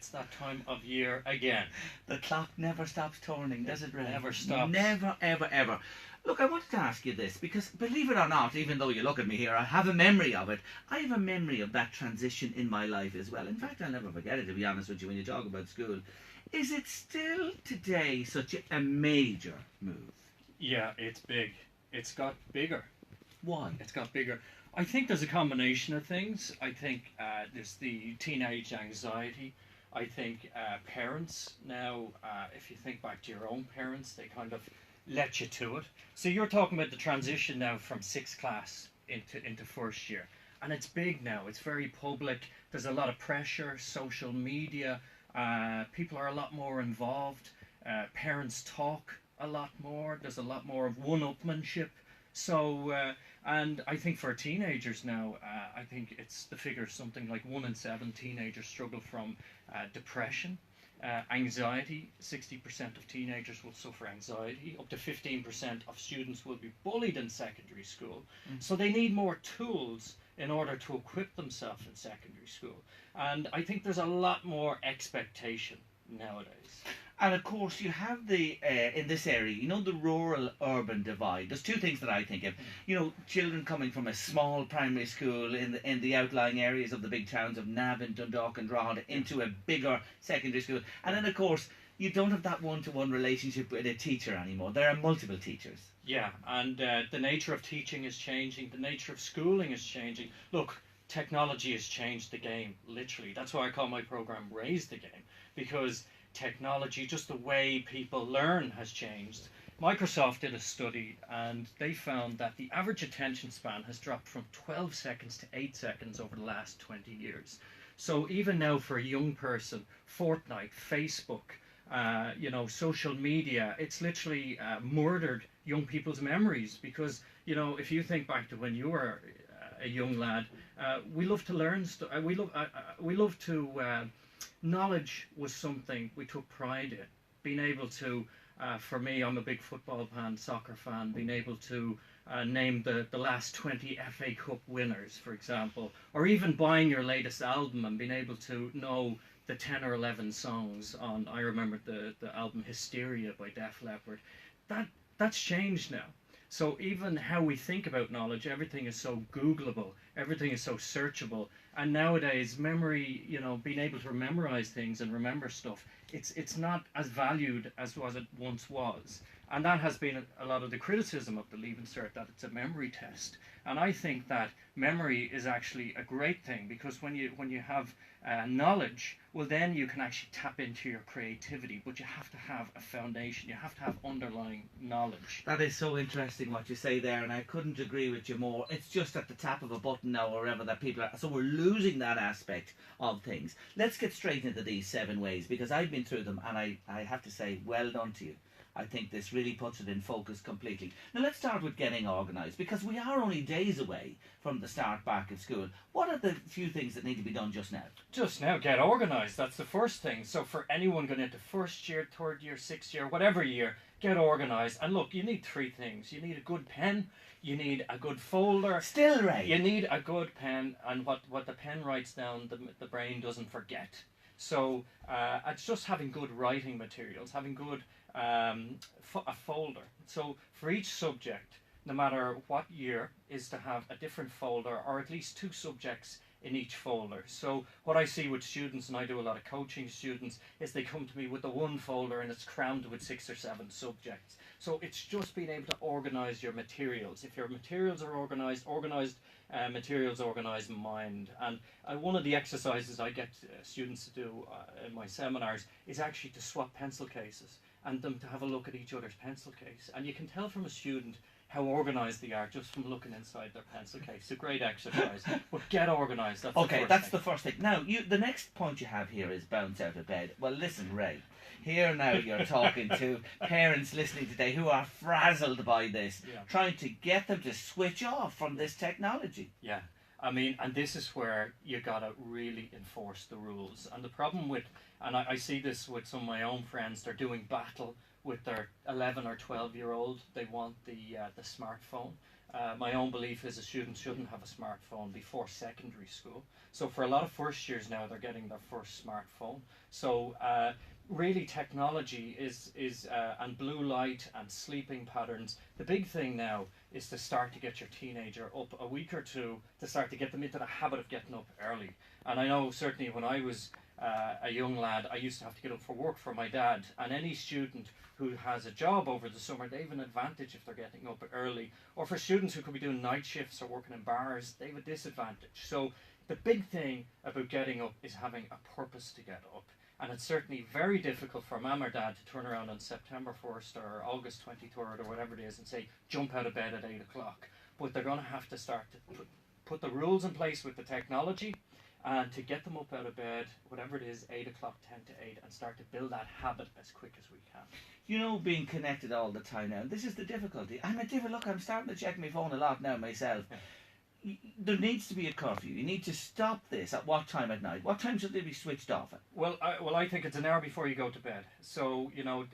It's that time of year again. The clock never stops turning, does it, Ray? Never stops. Never, ever, ever. Look, I wanted to ask you this because, believe it or not, even though you look at me here, I have a memory of it. I have a memory of that transition in my life as well. In fact, I'll never forget it, to be honest with you, when you talk about school. Is it still today such a major move? Yeah, it's big. It's got bigger. Why? It's got bigger. I think there's a combination of things. I think there's the teenage anxiety. I think parents now, if you think back to your own parents, they kind of let you to it. So you're talking about the transition now from sixth class into first year. And it's big now. It's very public. There's a lot of pressure, social media. People are a lot more involved. Parents talk a lot more. There's a lot more of one-upmanship. So, and I think for teenagers now, I think it's the figure something like 1 in 7 teenagers struggle from depression, anxiety. 60% of teenagers will suffer anxiety. Up to 15% of students will be bullied in secondary school. So they need more tools in order to equip themselves in secondary school. And I think there's a lot more expectation nowadays. And of course, you have the in this area, you know, the rural-urban divide. There's two things that I think of. You know, children coming from a small primary school in the outlying areas of the big towns of Navan, Dundalk, and Drogheda into a bigger secondary school, and then of course you don't have that one-to-one relationship with a teacher anymore. There are multiple teachers. Yeah, and the nature of teaching is changing. The nature of schooling is changing. Look, technology has changed the game, literally. That's why I call my program Raise the Game, because technology, just the way people learn, has changed. Microsoft did a study and they found that the average attention span has dropped from 12 seconds to 8 seconds over the last 20 years. So even now for a young person, Fortnite, Facebook, social media, it's literally murdered young people's memories because, you know, if you think back to when you were a young lad, we love to learn stuff. We love to knowledge was something we took pride in. Being able to, for me, I'm a big football fan, soccer fan, being able to name the last 20 FA Cup winners, for example, or even buying your latest album and being able to know the 10 or 11 songs on, I remember the album Hysteria by Def Leppard. That's changed now. So even how we think about knowledge, everything is so Googleable, everything is so searchable, and nowadays memory, you know, being able to memorize things and remember stuff, it's not as valued as it once was. And that has been a lot of the criticism of the Leaving Cert, that it's a memory test. And I think that memory is actually a great thing, because when you have knowledge, well then you can actually tap into your creativity, but you have to have a foundation, you have to have underlying knowledge. That is so interesting what you say there, and I couldn't agree with you more. It's just at the tap of a button now, or wherever that people are. So we're losing that aspect of things. Let's get straight into these 7 ways, because I've been through them, and I have to say, well done to you. I think this really puts it in focus completely. Now let's start with getting organised, because we are only days away from the start back of school. What are the few things that need to be done just now? Just now, get organised. That's the first thing. So for anyone going into first year, third year, sixth year, whatever year, get organised. And look, you need 3 things. You need a good pen, you need a good folder. Still, Ray. You need a good pen, and what the pen writes down, the brain doesn't forget. So it's just having good writing materials, having good a folder. So for each subject, no matter what year, is to have a different folder, or at least 2 subjects in each folder. So what I see with students, and I do a lot of coaching students, is they come to me with the one folder and it's crammed with 6 or 7 subjects. So it's just being able to organize your materials. If your materials are organized materials, organized mind. And one of the exercises I get students to do in my seminars is actually to swap pencil cases and them to have a look at each other's pencil case. And you can tell from a student how organised they are just from looking inside their pencil case. It's a great exercise. But get organised. That's the first thing. Now, the next point you have here is bounce out of bed. Well, listen, Ray. Here now you're talking to parents listening today who are frazzled by this, trying to get them to switch off from this technology. Yeah. I mean, and this is where you gotta really enforce the rules. And the problem with, and I see this with some of my own friends, they're doing battle with their 11 or 12-year-old. They want the smartphone. My own belief is a student shouldn't have a smartphone before secondary school. So for a lot of first years now, they're getting their first smartphone. So really, technology is and blue light and sleeping patterns. The big thing now is to start to get your teenager up a week or two to start to get them into the habit of getting up early. And I know certainly when I was a young lad, I used to have to get up for work for my dad. And any student who has a job over the summer, they have an advantage if they're getting up early. Or for students who could be doing night shifts or working in bars, they have a disadvantage. So the big thing about getting up is having a purpose to get up. And it's certainly very difficult for mum or dad to turn around on September 1st or August 23rd or whatever it is and say, jump out of bed at 8 o'clock. But they're going to have to start to put the rules in place with the technology and to get them up out of bed, whatever it is, 8 o'clock, 10 to 8, and start to build that habit as quick as we can. You know, being connected all the time now, this is the difficulty. I'm starting to check my phone a lot now myself. Yeah. There needs to be a curfew. You need to stop this at what time at night? What time should they be switched off at? Well, I think it's an hour before you go to bed. So, you know,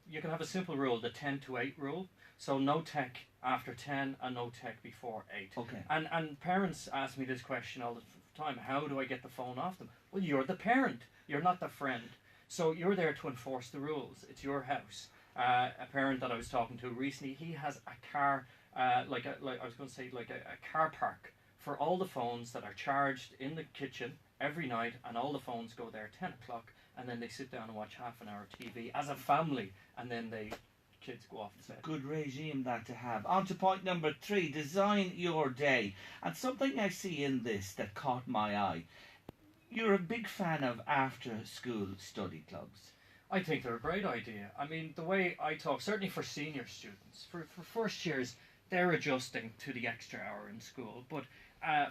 you can have a simple rule, the 10 to 8 rule. So no tech after 10 and no tech before 8. Okay. And parents ask me this question all the time. How do I get the phone off them? Well, you're the parent. You're not the friend. So you're there to enforce the rules. It's your house. A parent that I was talking to recently, he has a car, like a car park for all the phones that are charged in the kitchen every night, and all the phones go there 10 o'clock, and then they sit down and watch half an hour TV as a family, and then kids go off to bed. Good regime that to have. On to point number 3, design your day. And something I see in this that caught my eye. You're a big fan of after-school study clubs. I think they're a great idea. I mean, the way I talk, certainly for senior students, for first years, they're adjusting to the extra hour in school. But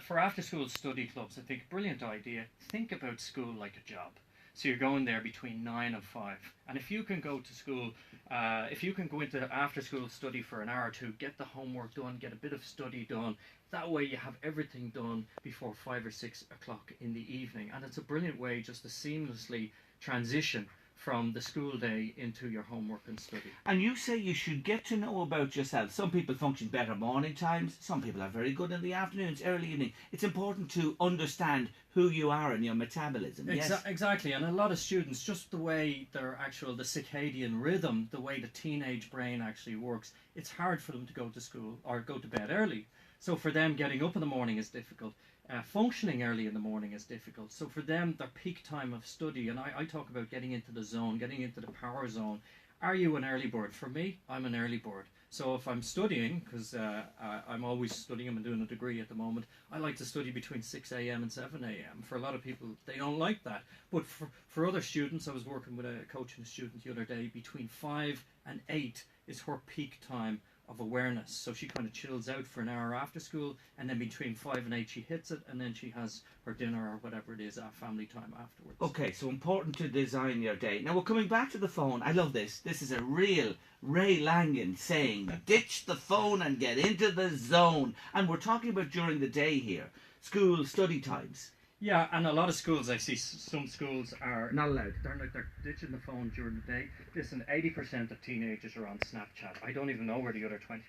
for after-school study clubs, I think brilliant idea. Think about school like a job. So you're going there between 9 and 5. And if you can go to school, if you can go into after-school study for an hour or two, get the homework done, get a bit of study done, that way you have everything done before 5 or 6 o'clock in the evening. And it's a brilliant way just to seamlessly transition from the school day into your homework and study. And you say you should get to know about yourself. Some people function better morning times. Some people are very good in the afternoons, early evening. It's important to understand who you are and your metabolism. Yes? Exactly. And a lot of students, just the way the circadian rhythm, the way the teenage brain actually works, it's hard for them to go to school or go to bed early. So for them, getting up in the morning is difficult. Functioning early in the morning is difficult. So for them, their peak time of study, and I talk about getting into the zone, getting into the power zone. Are you an early bird? For me, I'm an early bird. So if I'm studying, because I'm always studying, I'm doing a degree at the moment, I like to study between 6 a.m. and 7 a.m. For a lot of people, they don't like that. But for other students, I was working with a coaching student the other day, between 5 and 8 is her peak time of awareness. So she kind of chills out for an hour after school, and then between 5 and 8 she hits it, and then she has her dinner or whatever it is at family time afterwards. Okay, so important to design your day. Now we're coming back to the phone. I love this. This is a real Ray Langan saying, ditch the phone and get into the zone. And we're talking about during the day here, school study times. Yeah, and a lot of schools, I see some schools are not allowed. They're ditching the phone during the day. Listen, 80% of teenagers are on Snapchat. I don't even know where the other 20%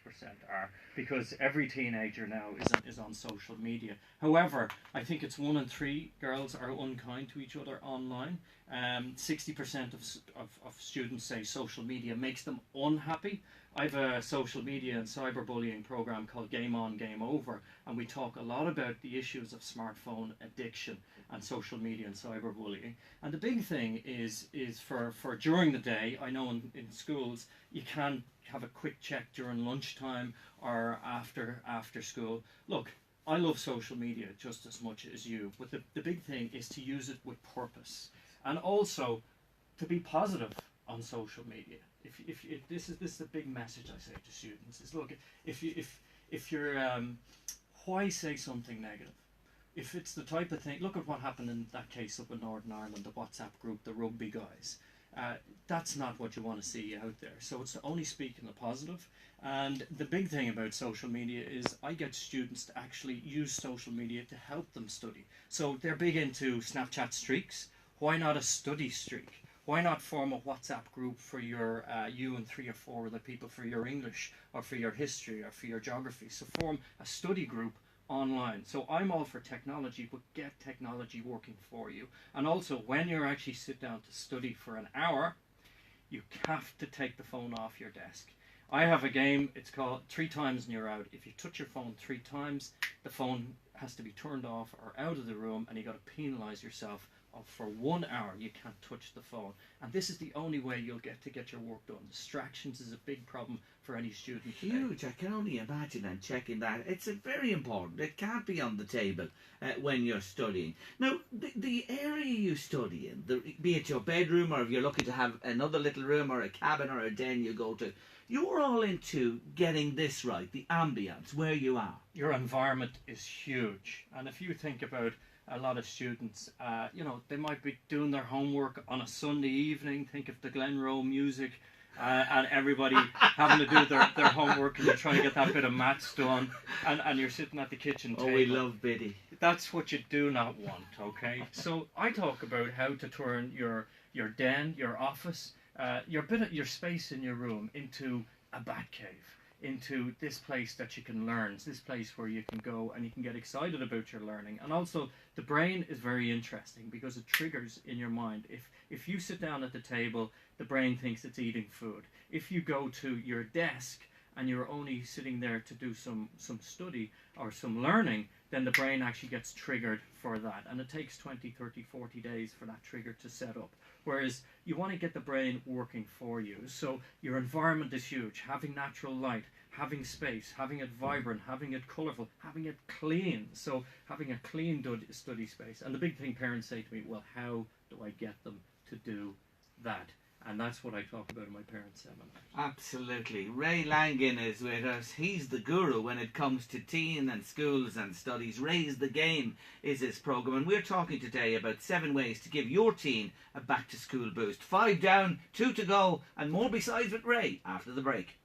are, because every teenager now is on social media. However, I think it's 1 in 3 girls are unkind to each other online. 60% of students say social media makes them unhappy. I have a social media and cyberbullying program called Game On, Game Over, and we talk a lot about the issues of smartphone addiction and social media and cyberbullying. And the big thing is for during the day, I know in schools, you can have a quick check during lunchtime or after school. Look, I love social media just as much as you, but the big thing is to use it with purpose, and also to be positive on social media. If this is a big message I say to students is, look, if you're why say something negative? If it's the type of thing, look at what happened in that case up in Northern Ireland, the WhatsApp group, the rugby guys. That's not what you want to see out there. So it's to only speak in the positive. And the big thing about social media is I get students to actually use social media to help them study. So they're big into Snapchat streaks. Why not a study streak? Why not form a WhatsApp group for your you and 3 or 4 other people for your English or for your history or for your geography? So form a study group online. So I'm all for technology, but get technology working for you. And also, when you're actually sit down to study for an hour, you have to take the phone off your desk. I have a game, it's called 3 times and you're out. If you touch your phone 3 times, the phone has to be turned off or out of the room, and you got to penalise yourself for 1 hour. You can't touch the phone, and this is the only way you'll get your work done. Distractions is a big problem for any student today. Huge. I can only imagine, and checking that. It's very important. It can't be on the table when you're studying. Now, the area you study in, be it your bedroom, or if you're lucky to have another little room or a cabin or a den you go to, you're all into getting this right, the ambience, where you are. Your environment is huge, and if you think about a lot of students, they might be doing their homework on a Sunday evening. Think of the Glenroe music, and everybody having to do their homework, and you're trying to get that bit of maths done, and you're sitting at the kitchen table. Oh, we love Biddy. That's what you do not want, okay? So I talk about how to turn your den, your office, your space in your room into a bat cave, into this place that you can learn, this place where you can go and you can get excited about your learning. And also, the brain is very interesting because it triggers in your mind. If you sit down at the table, the brain thinks it's eating food. If you go to your desk and you're only sitting there to do some study or some learning, then the brain actually gets triggered for that. And it takes 20, 30, 40 days for that trigger to set up. Whereas you want to get the brain working for you. So your environment is huge. Having natural light, having space, having it vibrant, having it colourful, having it clean. So having a clean study space. And the big thing parents say to me, well, how do I get them to do that? And that's what I talk about in my parents' seminars. Absolutely. Ray Langan is with us. He's the guru when it comes to teen and schools and studies. Raise the Game is his programme, and we're talking today about 7 ways to give your teen a back-to-school boost. 5 down, 2 to go, and more besides with Ray after the break.